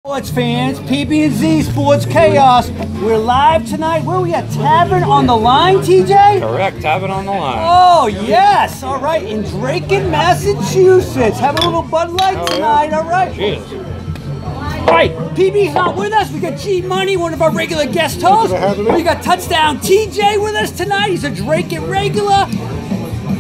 Sports fans, PBnZ Sports Chaos. We're live tonight. Where are we at? Tavern on the Line, TJ? Correct, Tavern on the Line. Oh, yes. All right. In Dracut, Massachusetts. Have a little Bud Light tonight. All right. Cheers. All right. PB's not with us. We got G Money, one of our regular guest hosts. We got Touchdown TJ with us tonight. He's a Dracut regular.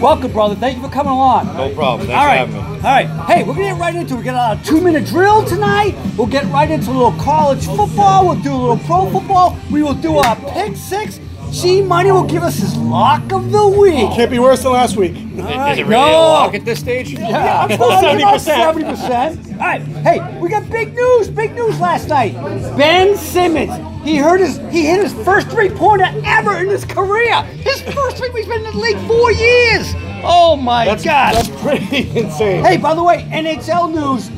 Welcome, brother. Thank you for coming along. No problem. Thanks for having me. All right. Hey, we're going to get right into it. We got a 2-minute drill tonight. We'll get right into a little college football. We'll do a little pro football. We will do our pick six. G Money will give us his lock of the week. Can't be worse than last week. Is it really a lock at this stage? Yeah, I'm still 70%. All right. Hey, we got big news. Big news last night. Ben Simmons. He hit his first three-pointer ever in his career. His first three. He's been in the league 4 years. Oh my God. That's pretty insane. Hey, by the way, NHL news.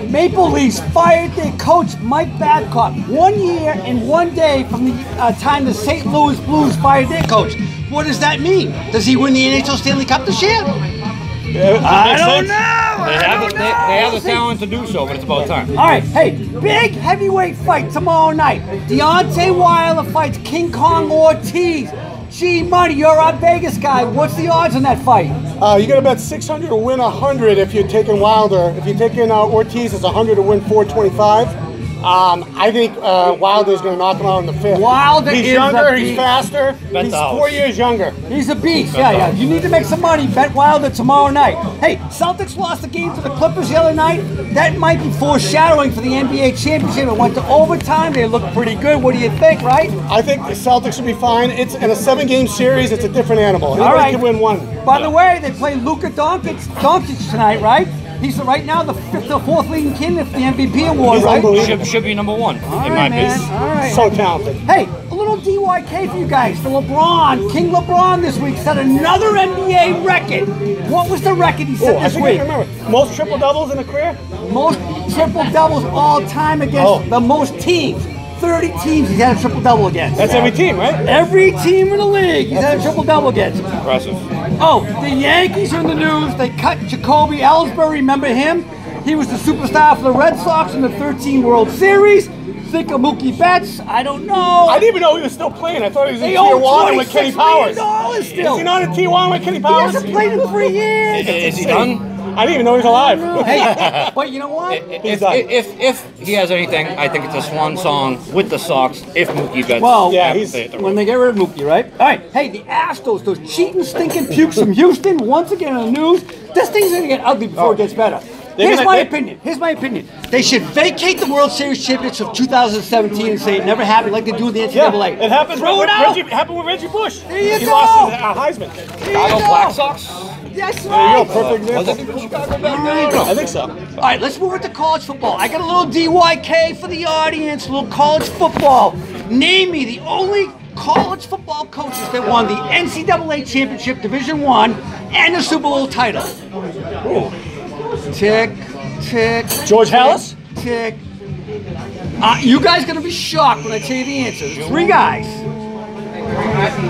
Maple Leafs fired their coach, Mike Babcock, 1 year and 1 day from the time the St. Louis Blues fired their coach. What does that mean? Does he win the NHL Stanley Cup this year? I don't know. They have the talent to do so, but it's about time. All right, hey, big heavyweight fight tomorrow night. Deontay Wilder fights King Kong Ortiz. G Money, you're our Vegas guy. What's the odds on that fight? You got to bet 600 to win 100 if you're taking Wilder. If you're taking Ortiz, it's 100 to win 425. I think Wilder's going to knock him out in the fifth. Wilder he's is younger, a he's beast. faster, Bet he's the house. 4 years younger. He's a beast, yeah. You need to make some money. Bet Wilder tomorrow night. Hey, Celtics lost the game to the Clippers the other night. That might be foreshadowing for the NBA championship. It went to overtime. They looked pretty good. What do you think, right? I think the Celtics will be fine. It's in a 7-game series. It's a different animal. Anybody right. can win one. By the way, they play Luka Doncic tonight, right? He's right now the fourth leading candidate for the MVP award, He's right? unbelievable. Should be number one, in All my right, man. opinion. All right. So talented. Hey, a little DYK for you guys. For LeBron, King LeBron this week set another NBA record. What was the record he set I this think week? I remember. Most triple doubles in a career? Most triple doubles all time against the most teams. 30 teams he's had a triple double against. That's every team, right? Every team in the league he's had a triple double against. Impressive. Oh, the Yankees are in the news. They cut Jacoby Ellsbury. Remember him? He was the superstar for the Red Sox in the 13 World Series. Think of Mookie Betts. I don't know. I didn't even know he was still playing. I thought he was in They owe Tijuana with Kenny $26 Powers. million still. Is he not in Tijuana with Kenny He Powers? hasn't played in 3 years. Is he done? I didn't even know he was alive. Hey, but you know what? If he has anything, I think it's a swan song with the Sox. If Mookie Betts, Well, yeah, have to he's stay at the when Reds. they get rid of Mookie, right? All right. Hey, the Astros, those cheating, stinking pukes from Houston, once again on the news. This thing's gonna get ugly before it gets better. Here's my opinion. They should vacate the World Series championship of 2017 and say it never happened, like they do with the NCAA. It happened. Throw it out. It happened with Reggie Bush. There you he go. lost his Heisman. Chicago Black Sox? That's There right. you go. Perfect Was example. it Chicago back then? I think so. All right, let's move into college football. I got a little DYK for the audience, a little college football. Name me the only college football coaches that won the NCAA championship, Division I, and the Super Bowl title. Ooh. Tick, tick. George Hallis? Tick. You guys gonna be shocked when I tell you the answers. 3 guys.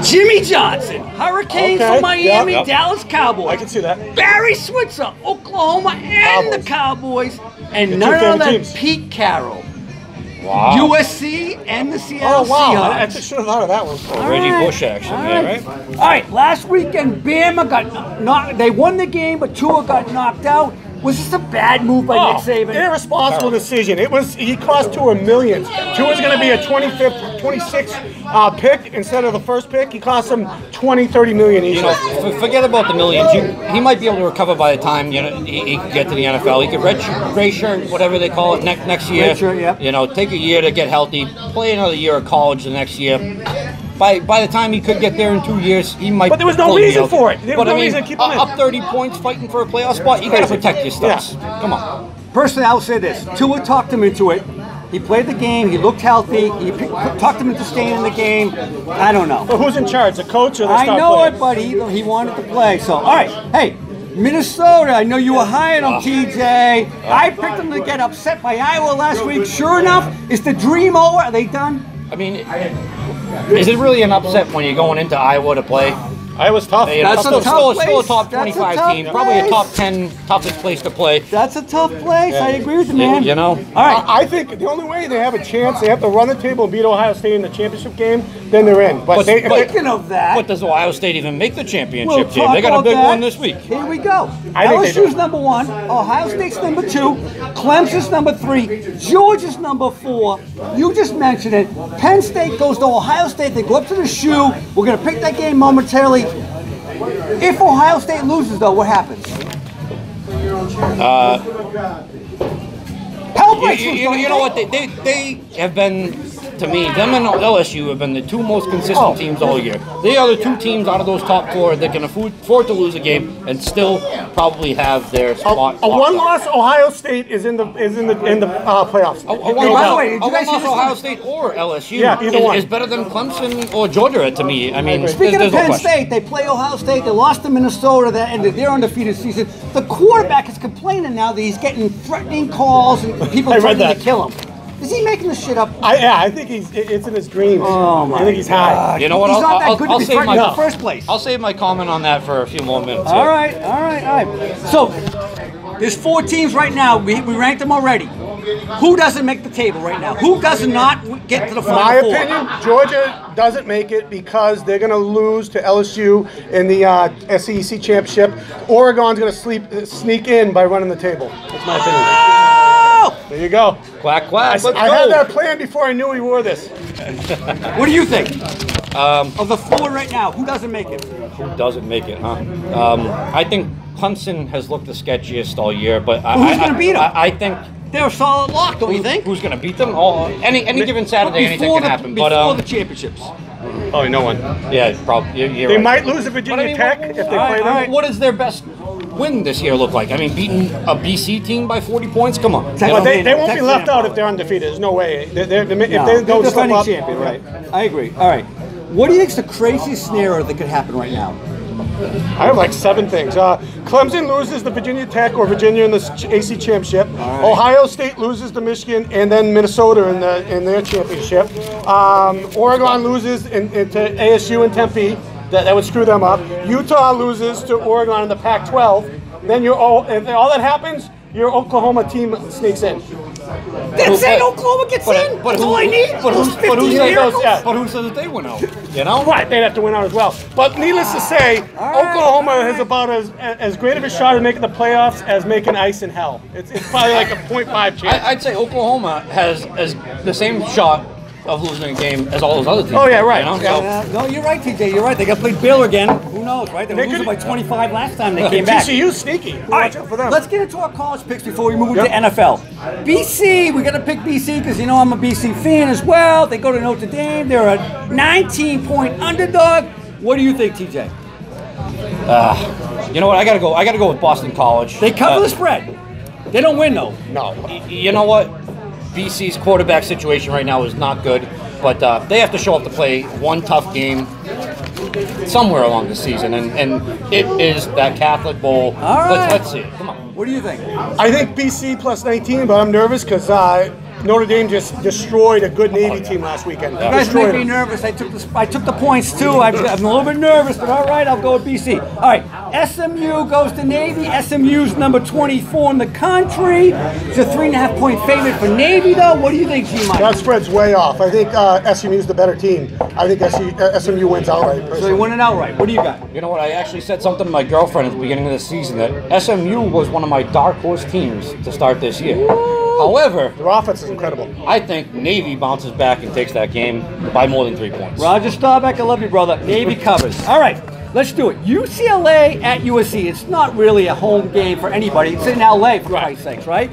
Jimmy Johnson, Hurricanes Okay, from Miami, yep. Dallas Cowboys. I can see that. Barry Switzer, Oklahoma and the Cowboys, and Your none two other favorite than teams. Pete Carroll, Wow. USC and the Seattle Oh, wow. I Seahawks. should have thought of that one. All Reggie right. Bush action, All yeah, right. right? All right, last weekend Bama got knocked. They won the game, but Tua got knocked out. Was this a bad move by Nick Saban? Irresponsible decision. He cost Tua millions. Tua's going to be a 26th pick instead of the first pick. He cost him 20, 30 million each. You know, forget about the millions. He might be able to recover by the time he can get to the NFL. He could gray shirt, whatever they call it, next year. Red shirt, yep. You know, take a year to get healthy, play another year of college the next year. By the time he could get there in 2 years, he might. But there was no fully be reason healthy. for it. There was But no I mean, reason to keep him in. up 30 points, fighting for a playoff spot. You got to protect your stuff. Come on. Personally, I'll say this. Tua talked him into it. He played the game. He looked healthy. He talked him into staying in the game. I don't know. But who's in charge? The coach or the I star know player? it, but he wanted to play. So, all right. Hey, Minnesota, I know you were high on them, TJ. I picked them to get upset by Iowa last week. Sure enough, is the dream over? Are they done? I mean, is it really an upset when you're going into Iowa to play? I was tough. That's still, a tough still a place. top That's a 25 tough team. Probably a place. top 10 toughest place to play. That's a tough place. I agree with you, man. You know? All right. I think the only way they have a chance, they have to run the table and beat Ohio State in the championship game, then they're in. But Speaking of that, But does Ohio State even make the we'll championship team? talk They got a about big that. one this week. Here we go. I think they LSU's do. number 1, Ohio State's number 2, Clemson's number 3, Georgia's number 4. You just mentioned it. Penn State goes to Ohio State. They go up to the shoe. We're going to pick that game momentarily. If Ohio State loses, though, what happens? Hell breaks loose, don't You know what? They have been, to me, them and LSU have been the two most consistent teams all year. They are the two teams out of those top 4 that can afford to lose a game and still probably have their spot. a one-loss Ohio State is in the playoffs. A by the way, did you guys see one-loss this Ohio one? State or LSU Yeah, either one. is better than Clemson or Georgia to me. I mean, Speaking there's of no Penn question. State, they play Ohio State. They lost to Minnesota. That ended their undefeated season. The quarterback is complaining now that he's getting threatening calls and people I read threatening that. to kill him. Is he making this shit up? I think it's in his dreams. Oh, my I think he's high. You know what? He's not that I'll, good I'll to be save threatened my in the first place. I'll save my comment on that for a few more minutes. All right. So, there's 4 teams right now. We ranked them already. Who doesn't make the table right now? Who does not get to the final My 4? opinion, Georgia doesn't make it because they're going to lose to LSU in the SEC championship. Oregon's going to sneak in by running the table. That's my opinion. Oh! There you go. Quack, quack. Let's I go. had that plan before I knew he wore this. What do you think? Of the 4 right now, who doesn't make it? Who doesn't make it, huh? I think Clemson has looked the sketchiest all year, but Who's gonna beat 'em? I think They're a solid lock, don't you think? who's going to beat them? Any given Saturday, anything Before can happen. Before But the championships. Oh, no one. yeah, probably. You're They right. might lose to Virginia But I mean, Tech what- if they all play right, them. all right. What does their best win this year look like? I mean, beating a BC team by 40 points? Come on. Texas But they A&M, won't be Texas left A&M. out if they're undefeated. There's no way. If No, they they're don't slip defending up, champion, right? I agree. All right. What do you think's the craziest scenario that could happen right now? I have like 7 things. Clemson loses to Virginia Tech or Virginia in the AC championship. Ohio State loses to Michigan and then Minnesota in their championship. Oregon loses to ASU and Tempe. That would screw them up. Utah loses to Oregon in the Pac-12. Then if all that happens, your Oklahoma team sneaks in. That's it. Oklahoma gets in. That's all I need. But Those who 15 says miracles. but who says that they win out? You know? Right, they'd have to win out as well. But needless to say, Oklahoma has about as great of a shot at making the playoffs as making ice in hell. It's probably like a 0.5 chance. I'd say Oklahoma has the same shot of losing a game as all those other teams. Oh, yeah, right. You know? Yeah. So, No, you're right, TJ. You're right. They got to play Baylor again. Who knows, right? They were losing by 25 last time they came back. TCU's sneaky. All Watch right, out for them. let's get into our college picks before we move into NFL. BC, we got to pick BC because you know I'm a BC fan as well. They go to Notre Dame. They're a 19-point underdog. What do you think, TJ? you know what? I gotta go with Boston College. They cover the spread. They don't win though. No. You know what? BC's quarterback situation right now is not good, but they have to show up to play one tough game somewhere along the season, and it is that Catholic Bowl. All right. Let's see it. Come on. What do you think? I think BC plus 19, but I'm nervous because Notre Dame just destroyed a good Navy team last weekend. You guys Destroyed make me them. nervous. I took the points too. I'm a little bit nervous, but all right, I'll go with BC. All right, SMU goes to Navy. SMU's number 24 in the country. It's a 3.5-point favorite for Navy, though. What do you think, G-Mike? That spread's way off. I think SMU's the better team. I think SMU wins outright. So Personally. you win it outright. What do you got? You know what? I actually said something to my girlfriend at the beginning of the season that SMU was one of my dark horse teams to start this year. However, Their offense is incredible. I think Navy bounces back and takes that game by more than 3 points. Roger Staubach, I love you, brother. Navy covers. All right, let's do it. UCLA at USC. It's not really a home game for anybody. It's in LA, for Christ's sakes, right?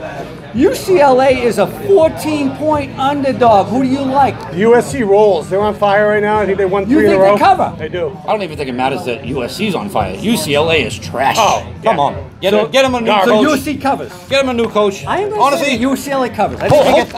UCLA is a 14-point underdog. Who do you like? USC rolls. They're on fire right now. I think they won 3 You in a think row. they cover? They do. I don't even think it matters that USC's on fire. UCLA is trash. Oh, Come yeah. on. Get him a new So coach. USC covers. Get him a new coach. I am going to Honestly, say that UCLA covers. I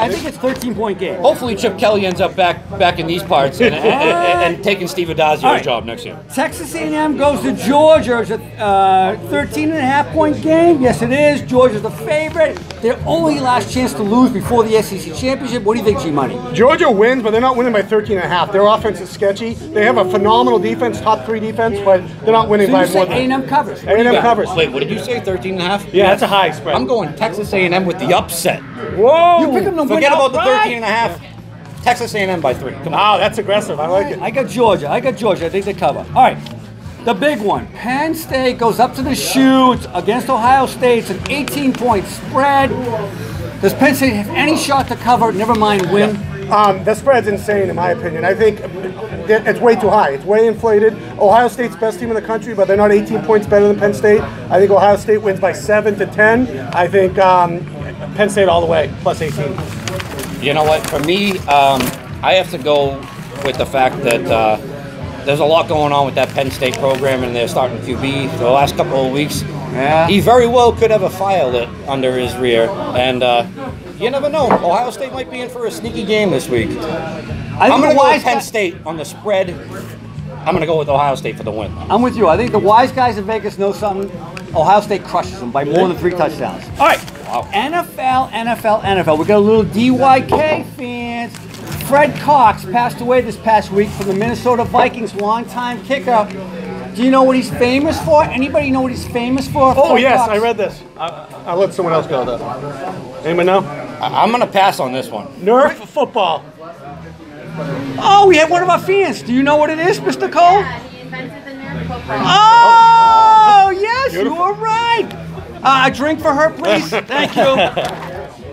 think it's 13-point game. hopefully Chip Kelly ends up back in these parts and taking Steve Adazio's All right. job next year. Texas A&M goes to Georgia. It's a 13.5-point game. Yes, it is. Georgia's the favorite. They're only last chance to lose before the SEC championship. What do you think, G-Money? Georgia wins, but they're not winning by 13.5. Their offense is sketchy. They have a phenomenal defense, top 3 defense, but they're not winning by more than A&M covers. A&M covers. Wait, what did you say? 13.5? Yeah, that's a high spread. I'm going Texas A&M with the upset. Whoa! You pick them to win Forget about the outright? 13.5. Texas A&M by 3. Come on. Wow, that's aggressive. I like it. I got Georgia. I think they cover. All right. The big one. Penn State goes up to the chute against Ohio State. It's an 18-point spread. Does Penn State have any shot to cover? Never mind win. The spread's insane, in my opinion. I think it's way too high. It's way inflated. Ohio State's best team in the country, but they're not 18 points better than Penn State. I think Ohio State wins by 7 to 10. I think Penn State all the way, plus 18. You know what? For me, I have to go with the fact that there's a lot going on with that Penn State program and their starting QB for the last couple of weeks. Yeah. He very well could have a fire lit under his rear, and you never know. Ohio State might be in for a sneaky game this week. I'm going to go with Penn State on the spread. I'm going to go with Ohio State for the win. I'm with you. I think the wise guys in Vegas know something. Ohio State crushes them by more than 3 touchdowns. All right. Wow. NFL. We got a little DYK fans. Fred Cox passed away this past week from the Minnesota Vikings, longtime kicker. Do you know what he's famous for? Anybody know what he's famous for? Oh, Fred yes, Cox. I read this. I'll let someone else go, though. Anyone know? I'm going to pass on this one. Nerf football. Oh, we had one of our fans. Do you know what it is, Mr. Cole? Yeah, he invented the Nerf football. Oh, yes, Beautiful. you are right. A drink for her, please. Thank you.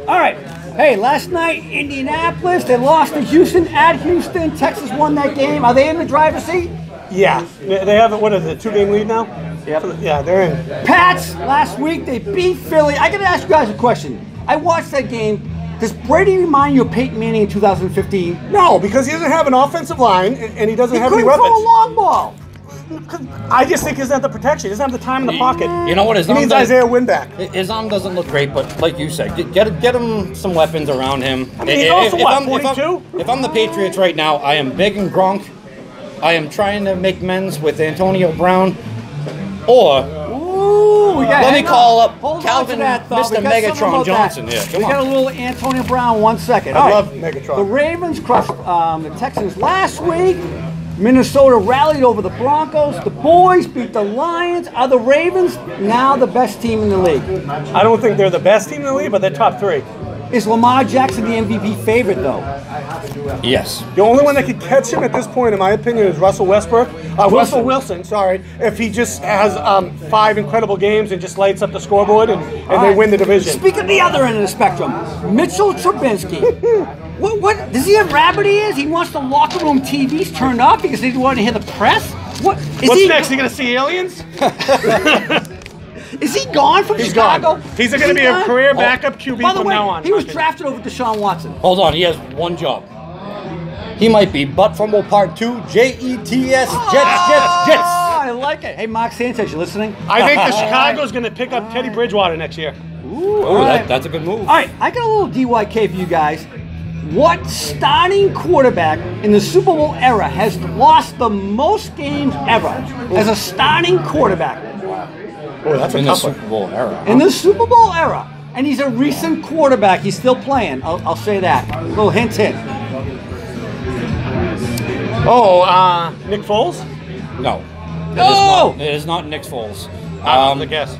All right. Hey, last night, Indianapolis, they lost to Houston at Houston. Texas won that game. Are they in the driver's seat? Yeah. They have, what is it, 2-game lead now? Yep. Yeah, they're in. Pats, last week, they beat Philly. I got to ask you guys a question. I watched that game. Does Brady remind you of Peyton Manning in 2015? No, because he doesn't have an offensive line, and he doesn't He have any couldn't throw a weapons. long ball. I just think he doesn't have the protection. He doesn't have the time in the pocket. You know what? His He arm needs does- Isaiah Winback. His arm doesn't look great, but like you said, get him some weapons around him. I mean, he's also, what, 42? If I'm the Patriots right now, I am begging Gronk. I am trying to make amends with Antonio Brown. Or Ooh, we got. Let me call up Hold on Calvin, to that, though. Mr. We got something Megatron about Johnson. that. Yeah, come We got a on. little Antonio Brown. 1 second. I All love right. Megatron. The Ravens crushed the Texans last week. Minnesota rallied over the Broncos. The boys beat the Lions. Are the Ravens now the best team in the league? I don't think they're the best team in the league, but they're top 3. Is Lamar Jackson the MVP favorite, though? Yes. The only one that could catch him at this point, in my opinion, is Russell Westbrook. Russell Wilson, sorry. If he just has 5 incredible games and just lights up the scoreboard and they win the division. Speak of the other end of the spectrum. Mitchell Trubisky. What does he have rabbit ears? He wants the locker room TVs turned off because they want to hear the press? What's What's next? You gonna see aliens? Is he gone from He's Chicago? gone. He's Is going to he be a gone? career backup QB By the from way, now on. he was drafted over Deshaun Watson. Hold on, he has one job. He might be Butt Fumble Part 2, JETS, Jets. I like it. Hey, Mark Sanchez, you listening? I think the Chicago's going to pick up Teddy Bridgewater next year. Ooh, Oh, all right. that's a good move. All right, I got a little DYK for you guys. What starting quarterback in the Super Bowl era has lost the most games ever as a starting quarterback? Oh, that's a In the tough one. Super Bowl era. In the Super Bowl era. And he's a recent quarterback. He's still playing. I'll say that. A little hint. Oh, Nick Foles? No. No! It is not Nick Foles. I guess.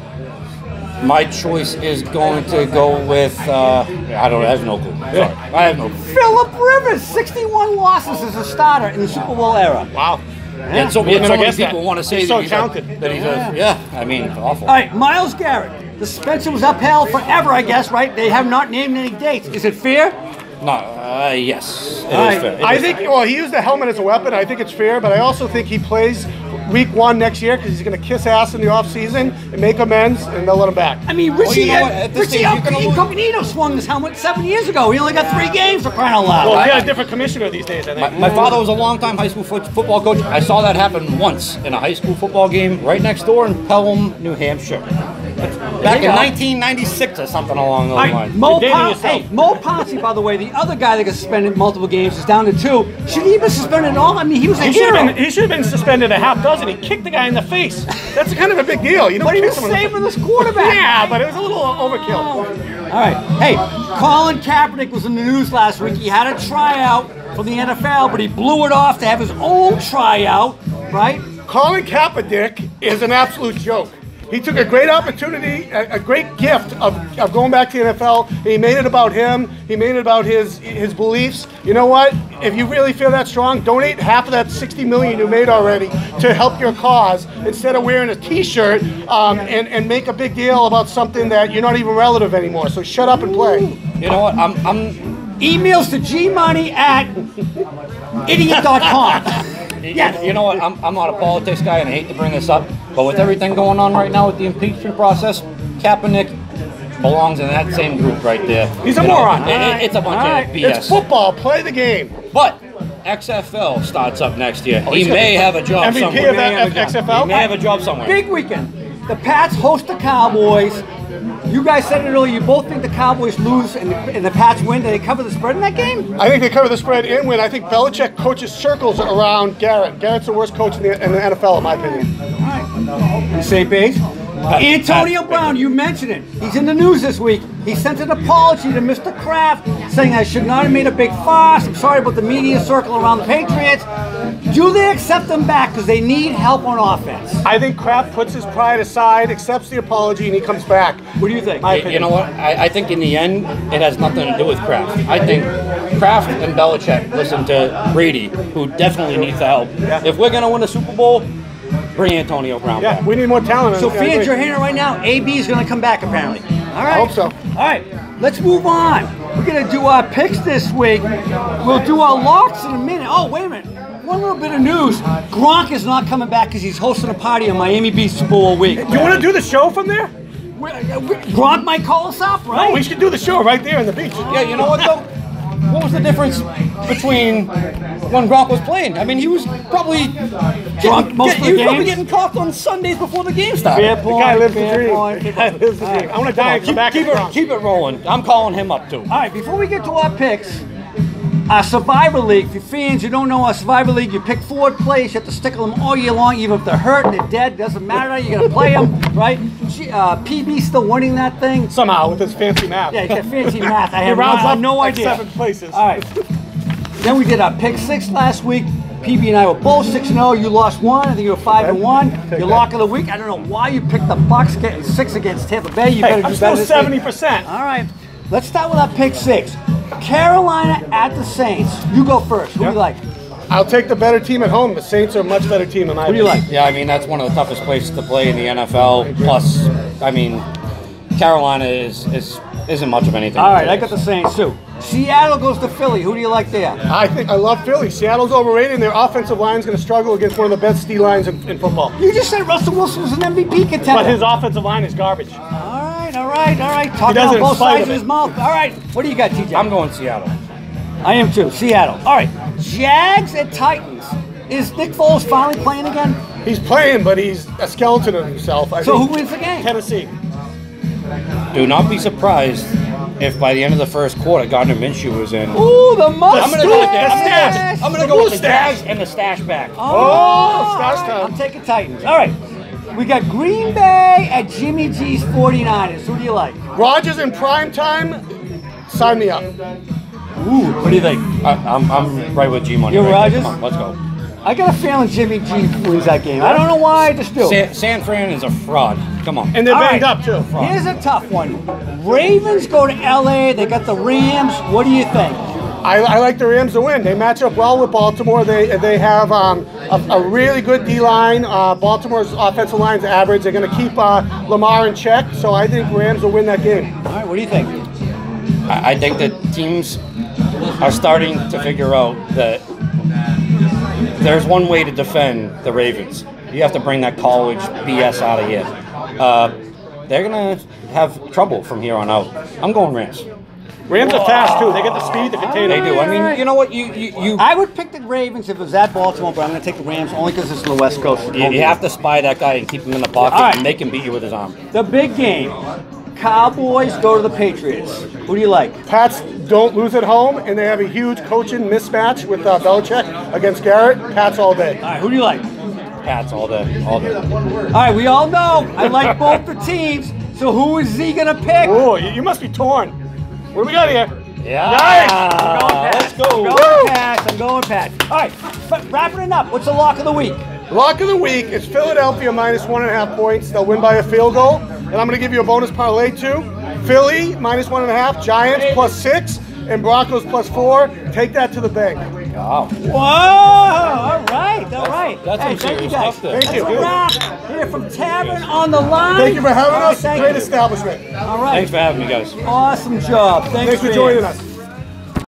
My choice is going to go with, I have no clue. Sorry. I have no clue. Phillip Rivers, 61 losses as a starter in the Super Bowl era. Wow. And so, Wouldn't so have many guessed that. people want to say He's that so he's talented. that he's I mean, awful. All right, Myles Garrett. The suspension was upheld forever, I guess, right? They have not named any dates. Is it fair? No, yes. It All right. is fair. It I is think, fair. well, he used the helmet as a weapon. I think it's fair, but I also think he plays week 1 next year because he's going to kiss ass in the offseason and make amends, and they'll let him back. I mean, Richie, you know what? At this Richie stage, you're gonna lose. Incognito swung his helmet 7 years ago. He only got 3 games for crying out loud. Well, right? he got a different commissioner these days, I think. My father was a longtime high school football coach. I saw that happen once in a high school football game right next door in Pelham, New Hampshire. Back in 1996 or something along those lines. Mo You're dating yourself. Pouncey, by the way, the other guy that got suspended multiple games is down to 2. Should he have been suspended at all? I mean, he was a hero. He should have been suspended a half dozen. He kicked the guy in the face. That's kind of a big deal. You don't But he kick was someone in the saving this quarterback. Yeah, but it was a little overkill. All right. Hey, Colin Kaepernick was in the news last week. He had a tryout for the NFL, but he blew it off to have his own tryout, right? Colin Kaepernick is an absolute joke. He took a great opportunity, a great gift of going back to the NFL. He made it about him. He made it about his beliefs. You know what? If you really feel that strong, donate half of that $60 million you made already to help your cause instead of wearing a T-shirt and make a big deal about something that you're not even relative anymore. So shut up and play. You know what? I'm Emails to gmoney@idiot.com. Yeah. You know what? I'm not a politics guy, and I hate to bring this up, but with everything going on right now with the impeachment process, Kaepernick belongs in that same group right there. He's a You know, moron. It's a bunch of BS. It's football. Play the game. But XFL starts up next year. He he's gonna may be have a job MVP somewhere. of that XFL? He may have a job somewhere. Big weekend. The Pats host the Cowboys. You guys said it earlier. You both think the Cowboys lose and the Pats win. Do they cover the spread in that game? I think they cover the spread and win. I think Belichick coaches circles around Garrett. Garrett's the worst coach in the NFL, in my opinion. All right. Same page. Antonio Brown, you mentioned it. He's in the news this week. He sent an apology to Mr. Kraft, saying I should not have made a big fuss. I'm sorry about the media circle around the Patriots. Do they accept them back because they need help on offense? I think Kraft puts his pride aside, accepts the apology, and he comes back. What do you think? My You opinion. know what? I think in the end, it has nothing to do with Kraft. I think Kraft and Belichick listen to Brady, who definitely needs the help. Yeah. If we're going to win a Super Bowl, bring Antonio Brown Yeah, back. we need more talent. So I fans, agree. you're hearing it right now. AB is going to come back apparently. All right. I hope so. All right. Let's move on. We're going to do our picks this week. We'll do our locks in a minute. Oh, wait a minute. One little bit of news. Gronk is not coming back because he's hosting a party in Miami Beach Super Bowl week. You want to do the show from there? Gronk might call us up, right? No, we should do the show right there on the beach. Yeah, you know what though? What was the difference between when Gronk was playing? I mean, he was probably Drunk most of the he was probably games? getting coughed on Sundays before the game started. Fair The point. guy lives the fair dream. point. The guy lives the dream. I want to die and come back. Keep it rolling. I'm calling him up too. All right, before we get to our picks, our Survivor League, for fans who don't know our Survivor League, you pick forward players, you have to stick with them all year long, even if they're hurt, they're dead, doesn't matter, you're going to play them, right? PB's still winning that thing. Somehow with his fancy math. Yeah, he's got fancy math. I He have rounds up no like idea. 7 places. All right. Then we did our pick 6 last week. PB and I were both 6-0. You lost 1. I think you were 5-1. Your lock of the week. I don't know why you picked the Bucks getting 6 against Tampa Bay. You Hey, better I'm do still better this week. 70%. All right. Let's start with our pick 6. Carolina at the Saints. You go first. Who do you like? I'll take the better team at home. The Saints are a much better team in my Who do you opinion. like? Yeah, I mean that's one of the toughest places to play in the NFL. Plus, I mean, Carolina isn't much of anything. All right, I got the Saints too. Seattle goes to Philly. Who do you like there? I love Philly. Seattle's overrated, and their offensive line is going to struggle against one of the best D lines in football. You just said Russell Wilson was an MVP contender. But his offensive line is garbage. All right. Talking does it out in both spite sides of of his it. mouth. All right, what do you got, TJ? I'm going Seattle. I am too. Seattle. All right, Jags at Titans. Is Nick Foles finally playing again? He's playing, but he's a skeleton of himself. I So think who wins the game? Tennessee. Do not be surprised if by the end of the first quarter Gardner Minshew was in. Ooh, the mustache. I'm gonna go with that. stash. I'm gonna go with the Jags and the stash back. Oh, stash all right, time. I'm taking Titans. All right, we got Green Bay at Jimmy G's 49ers. Who do you like? Rodgers in prime time. Sign me up. Ooh, what do you think? I'm right with G Money. You're right there. Rodgers? Come on, let's go. I got a feeling Jimmy G wins that game. I don't know why, I just do. San Fran is a fraud. Come on. And they're All banged right. up too. Here's a tough one. Ravens go to LA. They got the Rams. What do you think? I like the Rams to win. They match up well with Baltimore. They have a really good D line. Baltimore's offensive line's average. They're going to keep Lamar in check. So I think Rams will win that game. All right, what do you think? I think that teams are starting to figure out that there's one way to defend the Ravens. You have to bring that college BS out of here. They're going to have trouble from here on out. I'm going Rams. Rams are fast too. They get the speed, the container. They do. I mean, you know what? You I would pick the Ravens if it was at Baltimore, but I'm going to take the Rams only because it's the West Coast. you have to spy that guy and keep him in the pocket All right. and make him beat you with his arm. The big game. Cowboys go to the Patriots. Who do you like? Pats don't lose at home, and they have a huge coaching mismatch with Belichick against Garrett. Pats all day. All right, who do you like? Pats all day, all day. All right, we all know I like both the teams. So who is he going to pick? Oh, you must be torn. What do we got here? Yeah. Nice. Let's go. I'm going Pats. I'm going Pats. All right, but wrapping it up, what's the lock of the week? Lock of the week is Philadelphia minus 1.5 points. They'll win by a field goal. And I'm going to give you a bonus parlay too. Philly minus 1.5, Giants plus 6, and Broncos plus 4. Take that to the bank. Wow. Whoa! All right, all right. That's some thank you serious guys. stuff there. Thank you. That's a wrap here from Tavern on the Line. Thank you for having All right, us. thank Great you. establishment. All right. Thanks for having me, guys. Awesome job. Thanks for joining us.